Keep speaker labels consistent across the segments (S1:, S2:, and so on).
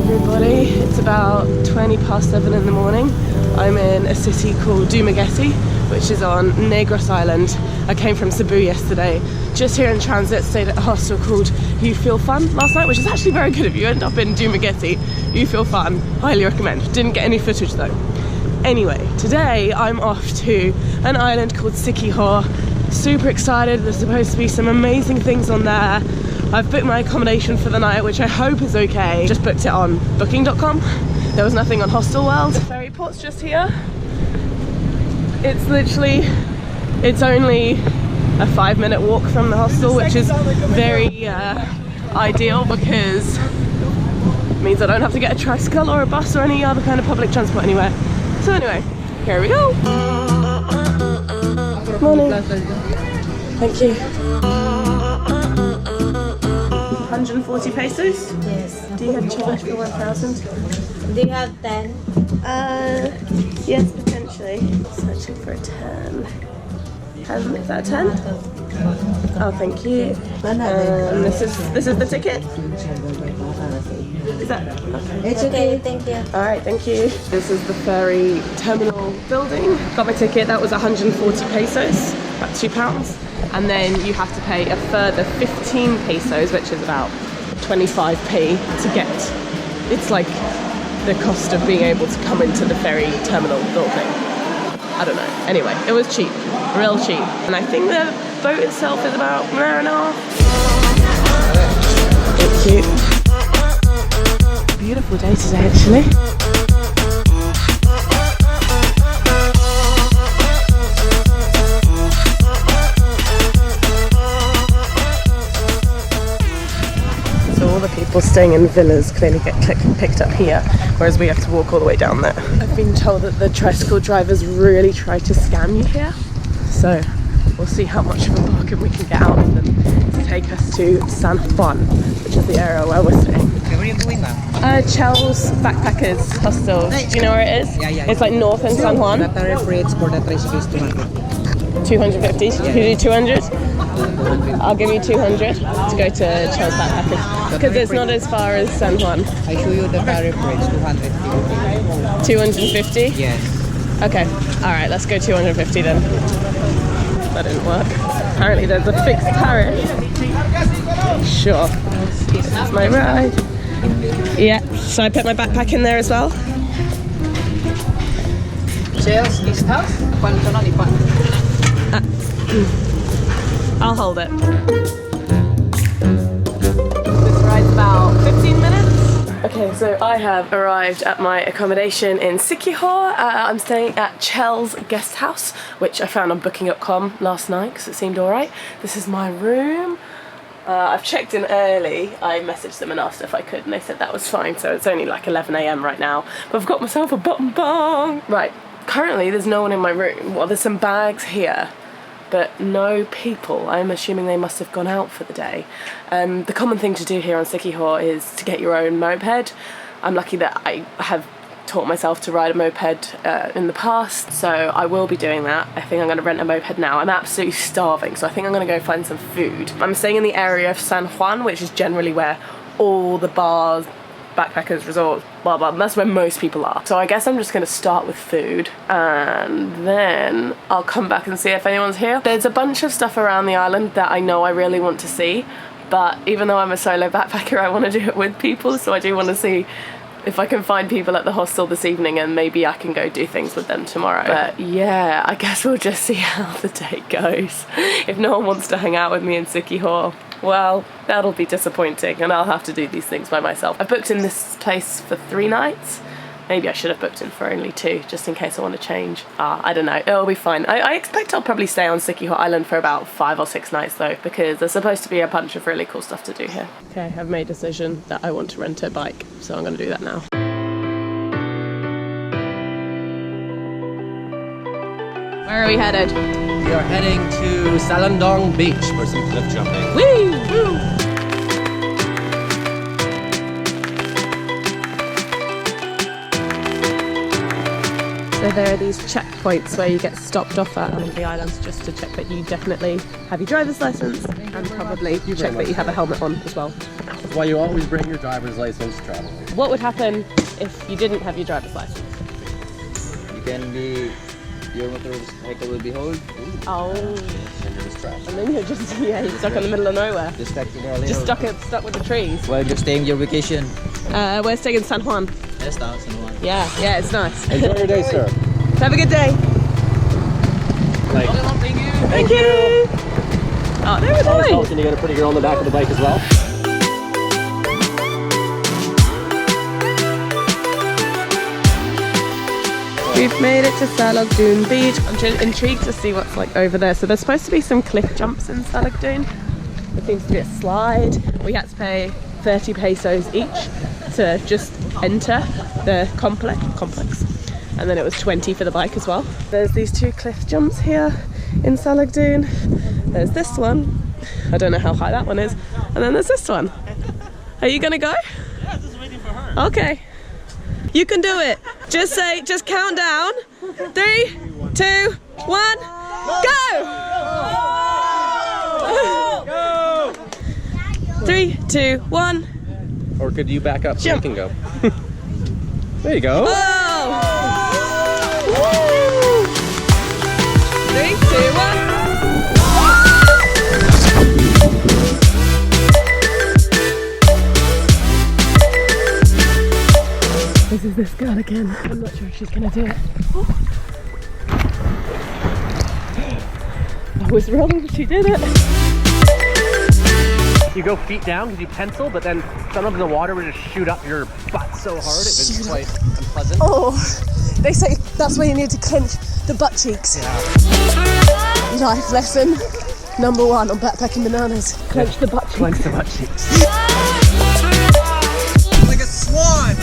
S1: everybody, it's about 7:20 in the morning. I'm in a city called Dumaguete, which is on Negros Island. I came from Cebu yesterday, just here in transit, stayed at a hostel called You Feel Fun last night, which is actually very good. If you end up in Dumaguete, You Feel Fun, highly recommend. Didn't get any footage though. Anyway, today I'm off to an island called Siquijor. Super excited, there's supposed to be some amazing things on there. I've booked my accommodation for the night, which I hope is okay. Just booked it on booking.com. There was nothing on Hostel World. The ferry port's just here. It's only a 5-minute walk from the hostel, which is very ideal because it means I don't have to get a tricycle or a bus or any other kind of public transport anywhere. So anyway, here we go. Morning. Thank you. 140 pesos?
S2: Yes.
S1: Do you have change for 1,000?
S2: Do you have 10?
S1: Yes, potentially. Searching for a 10. Is that a 10? Oh, thank you. This is the ticket? Is that? Okay.
S2: It's okay, thank you.
S1: Alright, thank you. This is the ferry terminal building. Got my ticket, that was 140 pesos, about £2. And then you have to pay a further 15 pesos, which is about 25p to get. It's like the cost of being able to come into the ferry terminal building. I don't know. Anyway, it was cheap, real cheap. And I think the boat itself is about an hour and a half. It's cute. Beautiful day today, actually. All the people staying in villas clearly get picked up here, whereas we have to walk all the way down there. I've been told that the tricycle drivers really try to scam you here, so we'll see how much of a bargain we can get out of them to take us to San Juan, which is the area where we're staying.
S3: Where are you going now?
S1: Chel's Backpackers Hostel. Do you know where it is?
S3: Yeah.
S1: It's like north in San Juan.
S3: The tariff rates for the tricycle is 200.
S1: 250? Can you do 200? I'll give you 200 to go to Chel's Backpackers, because it's not as far as San Juan.
S3: I show you the tariff rates, 250.
S1: 250?
S3: Yes.
S1: Okay, alright, let's go 250 then. That didn't work. Apparently there's a fixed tariff. Sure. This is my ride. Yeah, so I put my backpack in there as well?
S3: Chel's Guest House?
S1: I'll hold it. This ride's about 15 minutes. Okay, so I have arrived at my accommodation in Siquijor. I'm staying at Chel's Guest House, which I found on booking.com last night because it seemed alright. This is my room. I've checked in early. I messaged them and asked if I could, and they said that was fine, so it's only like 11 AM right now. But I've got myself a bottom bong. Right, currently there's no one in my room. Well, there's some bags here, but no people. I'm assuming they must have gone out for the day. The common thing to do here on Siquijor is to get your own moped. I'm lucky that I have taught myself to ride a moped in the past, so I will be doing that. I think I'm going to rent a moped now. I'm absolutely starving, so I think I'm going to go find some food. I'm staying in the area of San Juan, which is generally where all the bars, backpackers, resorts, blah blah, that's where most people are. So I guess I'm just going to start with food and then I'll come back and see if anyone's here. There's a bunch of stuff around the island that I know I really want to see, but even though I'm a solo backpacker, I want to do it with people, so I do want to see if I can find people at the hostel this evening and maybe I can go do things with them tomorrow. But yeah, I guess we'll just see how the day goes. If no one wants to hang out with me in Siquijor, well, that'll be disappointing and I'll have to do these things by myself. I booked in this place for 3 nights. Maybe I should have booked in for only 2, just in case I want to change. I don't know, it'll be fine. I expect I'll probably stay on Siquijor Island for about 5 or 6 nights though, because there's supposed to be a bunch of really cool stuff to do here. Okay, I've made a decision that I want to rent a bike, so I'm going to do that now. Where are we headed?
S4: We are heading to Salagdoong Beach for some cliff jumping.
S1: Woo! Woo! So So there are these checkpoints where you get stopped off at on the islands just to check that you definitely have your driver's license and probably check that you have a helmet on as well.
S4: That's why you always bring your driver's license traveling.
S1: What would happen if you didn't have your driver's license?
S3: You can be, your motorcycle will be hold.
S1: Oh.
S4: And you're just trapped.
S1: And then you're just, you're stuck in the middle of nowhere.
S3: Just stuck
S1: Just stuck with the trees.
S3: While you're staying your vacation.
S1: We're staying in San Juan.
S3: Yes, that's the one.
S1: Yeah, it's nice.
S4: Enjoy your day, sir.
S1: Have a good day.
S4: Like,
S1: Thank you. Oh, there we go.
S4: and you got a pretty girl on the back of the bike as well.
S1: We've made it to Salagdoong Beach. I'm intrigued to see what's like over there. So there's supposed to be some cliff jumps in Salagdoong. There seems to be a slide. We had to pay 30 pesos each to just enter the complex. And then it was 20 for the bike as well. There's these two cliff jumps here in Salagdoong. There's this one. I don't know how high that one is. And then there's this one. Are you gonna go?
S5: Yeah, just waiting for her.
S1: Okay. You can do it. Just count down. 3, 2, 1, go!
S5: Go!
S1: 3, 2, 1.
S4: Or could you back up so you
S1: Jump.
S4: can go? There you go.
S1: Oh! Woo! 3, 2, 1. This is this girl again. I'm not sure if she's gonna do it. I was wrong, she did it.
S4: You go feet down because you pencil, but then some of the water would just shoot up your butt so hard it was quite unpleasant.
S1: Oh, they say that's where you need to clench the butt cheeks.
S4: Yeah.
S1: Life lesson number 1 on backpacking bananas. Clench the butt cheeks.
S4: Clench the butt cheeks.
S3: Like a swan!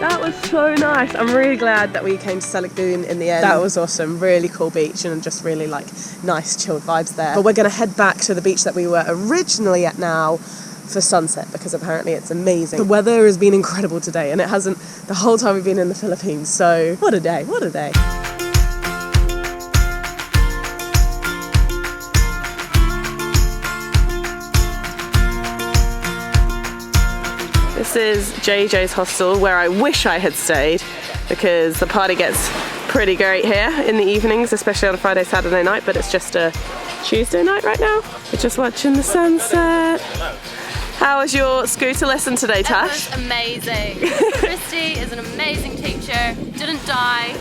S1: That was so nice. I'm really glad that we came to Salagdoong in the end. That was awesome. Really cool beach and just really like nice chilled vibes there. But we're going to head back to the beach that we were originally at now for sunset because apparently it's amazing. The weather has been incredible today and it hasn't the whole time we've been in the Philippines. So what a day, what a day. This is JJ's hostel where I wish I had stayed because the party gets pretty great here in the evenings, especially on a Friday, Saturday night, but it's just a Tuesday night right now. We're just watching the sunset. How was your scooter lesson today, Tash?
S6: It was amazing. Christy is an amazing teacher. Didn't die.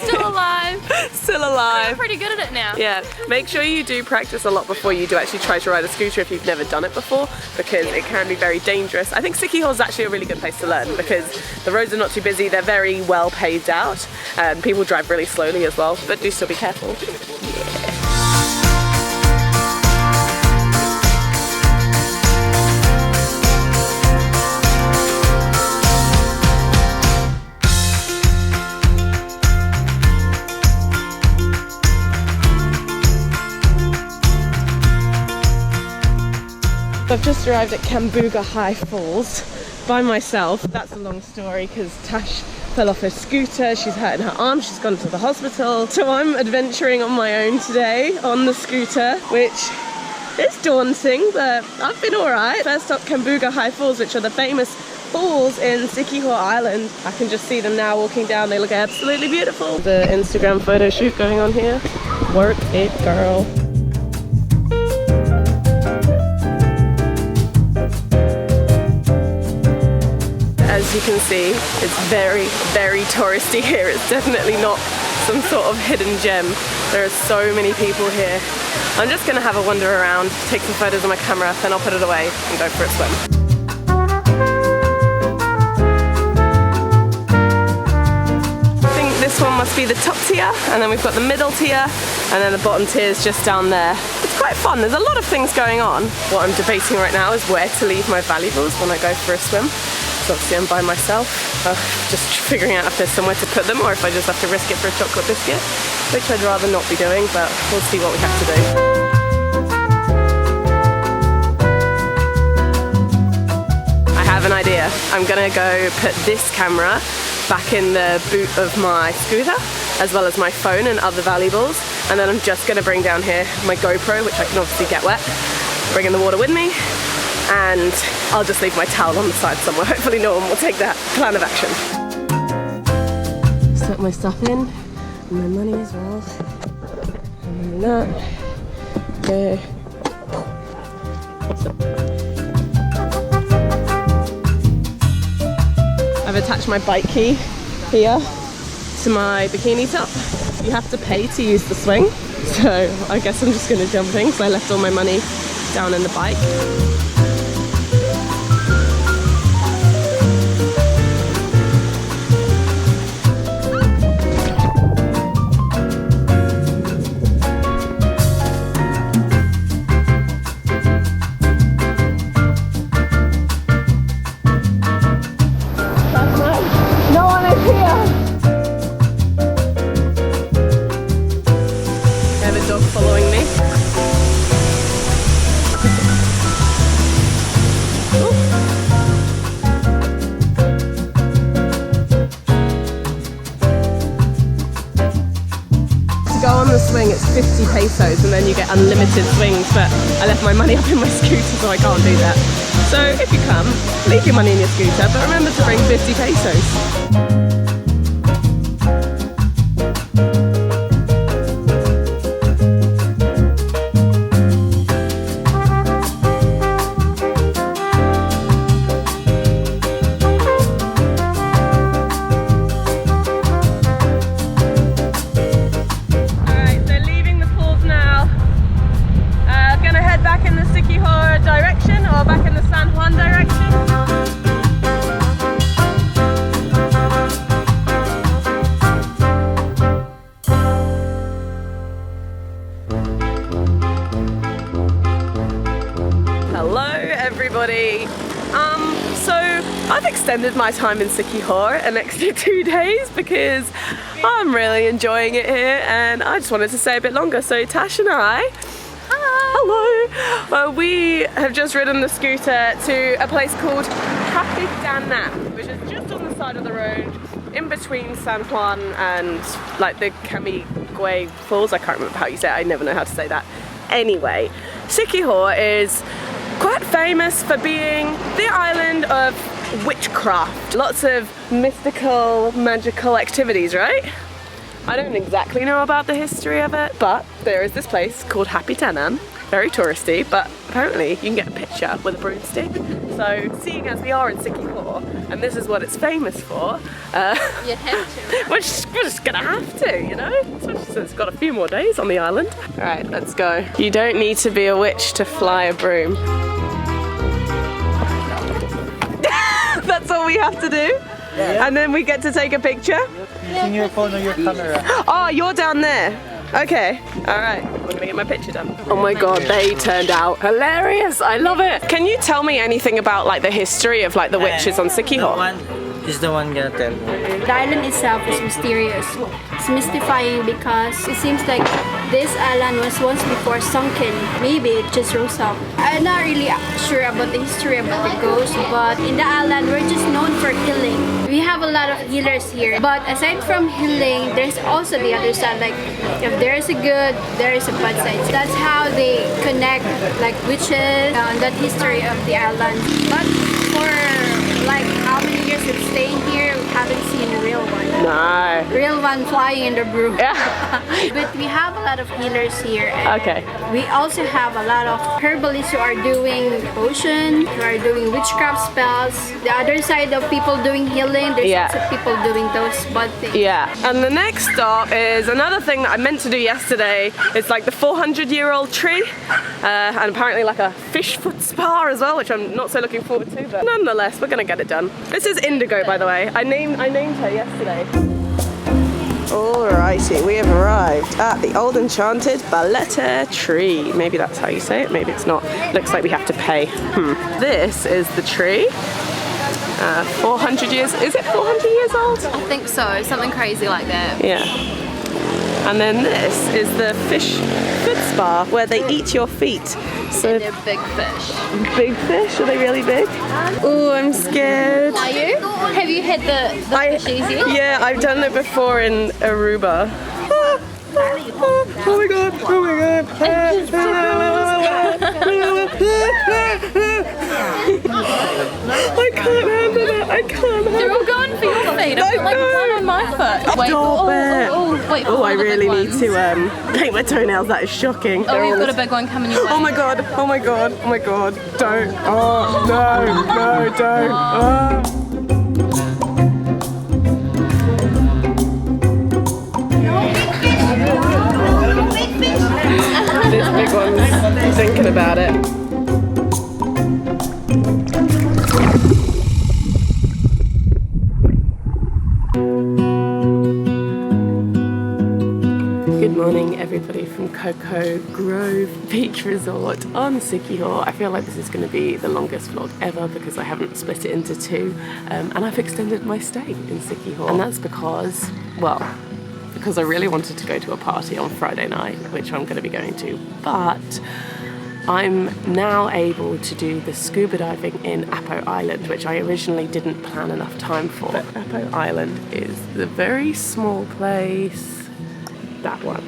S6: Still alive.
S1: Still alive.
S6: I'm pretty good at it now.
S1: Yeah, make sure you do practice a lot before you do actually try to ride a scooter if you've never done it before, because it can be very dangerous. I think Siquijor is actually a really good place to learn because the roads are not too busy, they're very well paved out, and people drive really slowly as well, but do still be careful. Yeah. I've just arrived at Cambuga High Falls by myself. That's a long story because Tash fell off her scooter, she's hurting her arm, she's gone to the hospital. So I'm adventuring on my own today on the scooter, which is daunting, but I've been alright. First stop, Cambuga High Falls, which are the famous falls in Siquijor Island. I can just see them now walking down, they look absolutely beautiful. The Instagram photo shoot going on here. Work it, girl. As you can see, it's very, very touristy here. It's definitely not some sort of hidden gem. There are so many people here. I'm just gonna have a wander around, take some photos on my camera, then I'll put it away and go for a swim. I think this one must be the top tier, and then we've got the middle tier, and then the bottom tier is just down there. It's quite fun, there's a lot of things going on. What I'm debating right now is where to leave my valuables when I go for a swim. So obviously I'm by myself, just figuring out if there's somewhere to put them or if I just have to risk it for a chocolate biscuit, which I'd rather not be doing, but we'll see what we have to do. an idea. I'm gonna go put this camera back in the boot of my scooter, as well as my phone and other valuables, and then I'm just gonna bring down here my GoPro, which I can obviously get wet, bring in the water with me, and I'll just leave my towel on the side somewhere. Hopefully no one will take that plan of action. Set my stuff in, and my money as well, and then that. Okay. I've attached my bike key here to my bikini top. You have to pay to use the swing, so I guess I'm just going to jump in because I left all my money down in the bike. Following me. To go on the swing it's 50 pesos and then you get unlimited swings, but I left my money up in my scooter so I can't do that. So if you come, leave your money in your scooter, but remember to bring 50 pesos. Siquijor direction or back in the San Juan direction. Hello everybody. So I've extended my time in Siquijor an extra 2 days because I'm really enjoying it here and I just wanted to stay a bit longer. So Tash and I, hello! We have just ridden the scooter to a place called Paliton, which is just on the side of the road in between San Juan and like the Camigüey Falls. I can't remember how you say it, I never know how to say that. Anyway, Siquijor is quite famous for being the island of witchcraft. Lots of mystical, magical activities, right? I don't exactly know about the history of it, but there is this place called Paliton, very touristy, but apparently you can get a picture with a broomstick. So seeing as we are in Siquijor, and this is what it's famous for,
S6: You have to.
S1: we're just gonna have to, you know? Especially since it's got a few more days on the island. All right, let's go. You don't need to be a witch to fly a broom. That's all we have to do? Yeah. And then we get to take a picture?
S3: Using your phone or your camera.
S1: Oh, you're down there. Okay, all right. I'm gonna get my picture done. Oh my God, they turned out hilarious. I love it. Can you tell me anything about like the history of like the witches on Siquijor?
S3: He's the one gonna tell me.
S7: The island itself is mysterious. It's mystifying because it seems like this island was once before sunken. Maybe it just rose up. I'm not really sure about the history about the ghosts, but in the island we're just known for healing. We have a lot of healers here, but aside from healing, there's also the other side. Like if there is a good, there is a bad side. That's how they connect like witches and that history of the island. But for like how many years we've stayed here, we haven't seen a real one.
S1: No.
S7: Real one flying in the broom.
S1: Yeah.
S7: But we have a lot of healers here. And
S1: Okay.
S7: we also have a lot of herbalists who are doing potions, who are doing witchcraft spells. The other side of people doing healing, there's
S1: Yeah.
S7: also people doing those bad things.
S1: Yeah. And the next stop is another thing that I meant to do yesterday. It's like the 400-year-old tree, and apparently like a fish foot spa as well, which I'm not so looking forward to. But nonetheless, we're gonna get it done. This is Indigo, by the way. I named her yesterday. Alrighty, we have arrived at the old enchanted Balete tree. Maybe that's how you say it, maybe it's not. Looks like we have to pay. This is the tree. 400 years, is it 400 years old?
S6: I think so, something crazy like that.
S1: Yeah. And then this is the fish foot spa where they eat your feet. So
S6: They're big fish.
S1: big fish? Are they really big? Oh, I'm scared.
S6: Are you? Have you had the fishies yet?
S1: Yeah, I've done it before in Aruba. Oh my god, oh my god. I can't handle it, I can't handle it.
S6: They're all going for your feet. I've got like one on my foot. Wait,
S1: Stop it.
S6: wait.
S1: Oh, I
S6: all the big
S1: really need
S6: ones.
S1: to paint my toenails, that is shocking.
S6: Oh, you've got a big one coming your way.
S1: Oh my god, oh my god, oh my god. Don't. Oh, no, don't. Oh. This big one's thinking about it. Good morning everybody from Cocoa Grove Beach Resort on Siquijor. I feel like this is going to be the longest vlog ever because I haven't split it into two and I've extended my stay in Siquijor, and that's because, well, because I really wanted to go to a party on Friday night, which I'm going to be going to, but I'm now able to do the scuba diving in APO Island, which I originally didn't plan enough time for. But APO Island is the very small place, that one.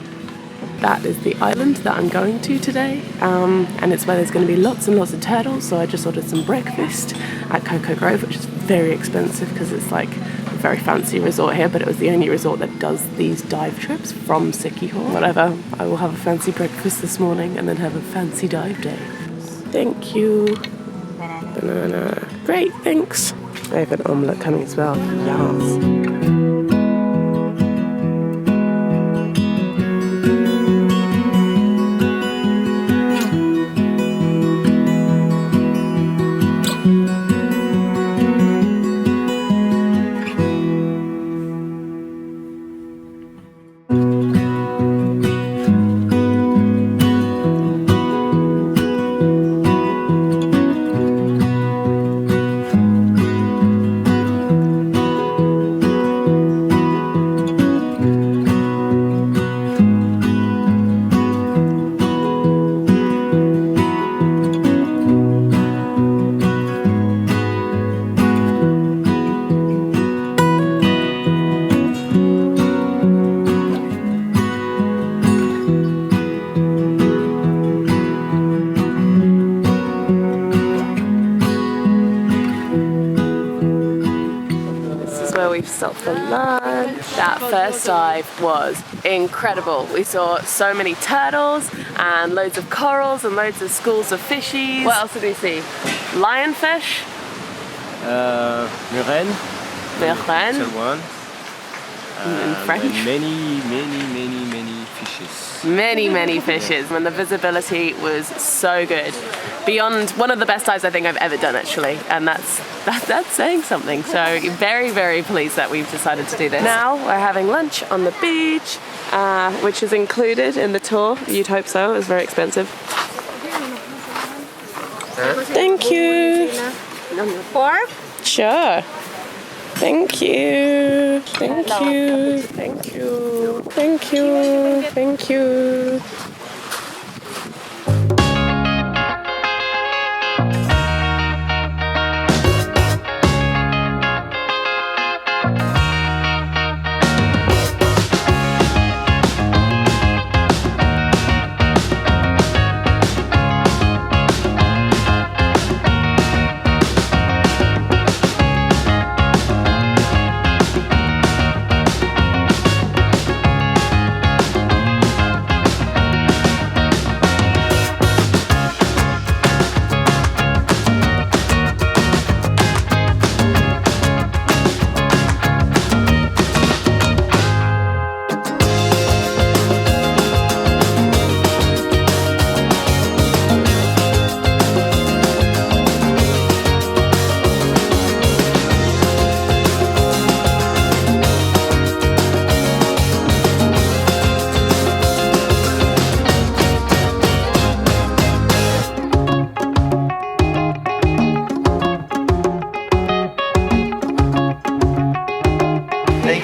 S1: That is the island that I'm going to today, and it's where there's going to be lots and lots of turtles, so I just ordered some breakfast at Cocoa Grove, which is very expensive because it's like a very fancy resort here, but it was the only resort that does these dive trips from Siquijor. Whatever, I will have a fancy breakfast this morning and then have a fancy dive day. Thank you. Banana. Great, thanks. I have an omelette coming as well. Yes. We've stopped for lunch. That first dive was incredible. We saw so many turtles and loads of corals and loads of schools of fishies. What else did we see? Lionfish.
S3: Murène.
S1: Murène.
S3: One.
S1: In French.
S3: And many fishes.
S1: Many fishes, and the visibility was so good. Beyond one of the best dives I think I've ever done, actually, and that's saying something. So very pleased that we've decided to do this. Now we're having lunch on the beach, which is included in the tour. You'd hope so. It was very expensive. Thank you.
S2: Pork?
S1: Sure. Thank you. Thank you. Thank you. Thank you. Thank you.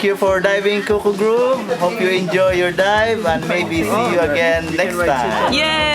S8: you for diving, Cuckoo Group. Hope you enjoy your dive and maybe see you again next time.
S1: Yay!